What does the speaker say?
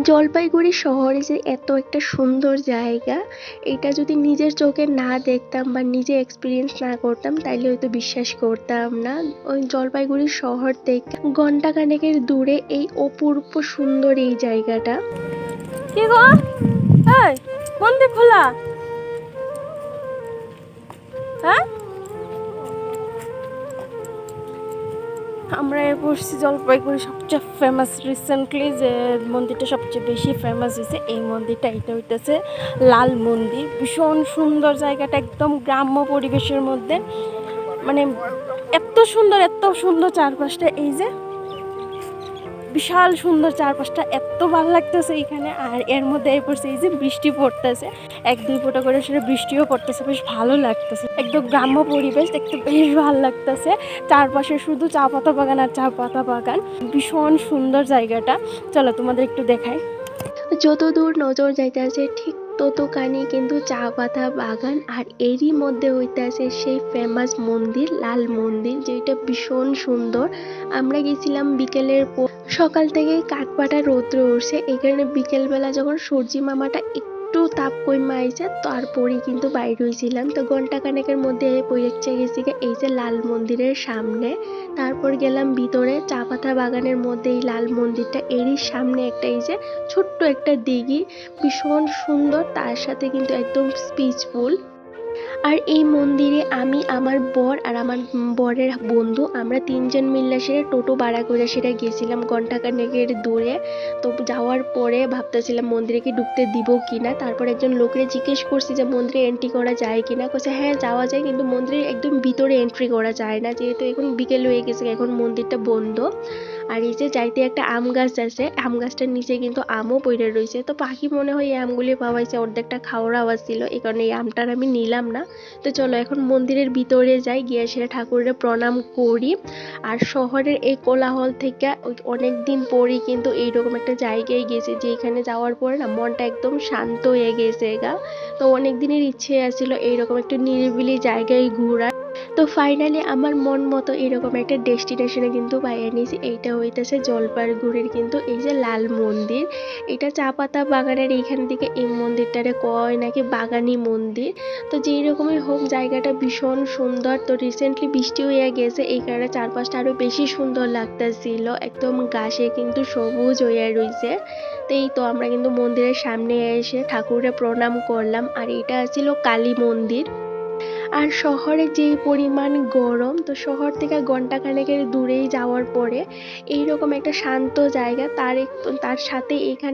জলপাইগুড়ি শহরে যে এত একটা সুন্দর জায়গা, এটা যদি নিজের চোখে না দেখতাম বা নিজে এক্সপিরিয়েন্স না করতাম তাইলে হয়তো বিশ্বাস করতাম না। ওই জলপাইগুড়ি শহর থেকে ঘন্টাখানেকের দূরে এই অপূর্ব সুন্দর এই জায়গাটা। কি গো, এই মন্দির খোলা? হ্যাঁ, আমরা পড়ছি জলপাইগুড়ি সবচেয়ে ফেমাস রিসেন্টলি যে মন্দিরটা সবচেয়ে বেশি ফেমাস হয়েছে এই মন্দিরটা, এটা হইতেছে লাল মন্দির। ভীষণ সুন্দর জায়গাটা, একদম গ্রাম্য পরিবেশের মধ্যে, মানে এত সুন্দর চারপাশটা, এই যে বিশাল সুন্দর চারপাশটা, এত ভালো লাগতেছে এখানে। আর এর মধ্যে এই পড়ছে এই যে বৃষ্টি পড়তেছে, এক দুই ফোঁটা করে সেটা বৃষ্টিও পড়তেছে, বেশ ভালো লাগতেছে। একদম গ্রাম্য পরিবেশ দেখতে বেশ ভালো লাগতেছে। চারপাশে শুধু চা পাতা বাগান আর চা পাতা বাগান, ভীষণ সুন্দর জায়গাটা। চলো তোমাদের একটু দেখাই। যত দূর নজর যাইতেছে ঠিক ততখানি কিন্তু চা পাতা বাগান, আর এরই মধ্যে হইতেছে সেই ফেমাস মন্দির লাল মন্দির, যেটা ভীষণ সুন্দর। আমরা গেছিলাম বিকেলের পর, সকাল থেকে কাঠপাটা রৌদ্র উঠছে, এই কারণে বিকেলবেলা যখন সূর্যি মামাটা একটু তাপ কইমা আইছে তারপরেই কিন্তু বাইর হয়েছিলাম। তো ঘন্টা খানেকের মধ্যে পৌঁছে গেছি এই যে লাল মন্দিরের সামনে। তারপর গেলাম ভিতরে, চা পাতা বাগানের মধ্যে এই লাল মন্দিরটা, এরই সামনে একটা এই যে ছোট্ট একটা দিঘি, ভীষণ সুন্দর, তার সাথে কিন্তু একদম পিসফুল। আর এই মন্দিরে আমি, আমার বর আর আমার বরের বন্ধু, আমরা তিনজন মিলে সেটা টোটো ভাড়া করে সেটা গেছিলাম ঘন্টাখানেকের দূরে। তো যাওয়ার পরে ভাবতেছিলাম মন্দিরে কি ঢুকতে দিব কিনা। তারপর একজন লোকরে জিজ্ঞেস করছি যে মন্দিরে এন্ট্রি করা যায় কিনা, কইছে হ্যাঁ যাওয়া যায়, কিন্তু মন্দিরের একদম ভিতরে এন্ট্রি করা যায় না, যেহেতু এখন বিকেল হয়ে গেছে, এখন মন্দিরটা বন্ধ। আর এই যে যাইতে একটা আম গাছ আছে, আম গাছটার নিচে কিন্তু আমও পড়ে রয়েছে। তো পাখি মনে হয় এই আমগুলি পাওয়াইছে, অর্ধেকটা খাওয়ার আওয়াজ ছিল, এই কারণে এই আমটার আমি নিলাম না। তো চলো এখন মন্দিরের ভিতরে যাই, গিয়ে সেটা ঠাকুরের প্রণাম করি। আর শহরের এই কোলাহল থেকে অনেক দিন পরই কিন্তু এইরকম একটা জায়গায় গেছে, যেখানে যাওয়ার পরে না মনটা একদম শান্ত হয়ে গেছে গা। তো অনেক দিনের ইচ্ছে আছিল এইরকম একটা নিরিবিলি জায়গায় ঘোরার। তো ফাইনালি আমার মন মতো এরকম একটা ডেস্টিনেশনে কিন্তু পাইয়ে নিয়েছি। এইটা হইতেছে জলপাইগুড়ির কিন্তু এই যে লাল মন্দির। এটা চা পাতা বাগানের এইখান থেকে এই মন্দিরটারে কয় নাকি বাগানি মন্দির। তো যেই রকমই হোক জায়গাটা ভীষণ সুন্দর। তো রিসেন্টলি বৃষ্টি হয়ে গেছে, এই কারণে চারপাশটা আরো বেশি সুন্দর লাগতেছিল, একদম ঘাসে কিন্তু সবুজ হয়ে রয়েছে। তো এই তো আমরা কিন্তু মন্দিরের সামনে এসে ঠাকুরের প্রণাম করলাম। আর এটা ছিল কালী মন্দির। আর শহরে যেই পরিমাণ গরম, তো শহর থেকে ঘন্টাখানেকের দূরেই যাওয়ার পরে এইরকম একটা শান্ত জায়গা, তার সাথে এখানে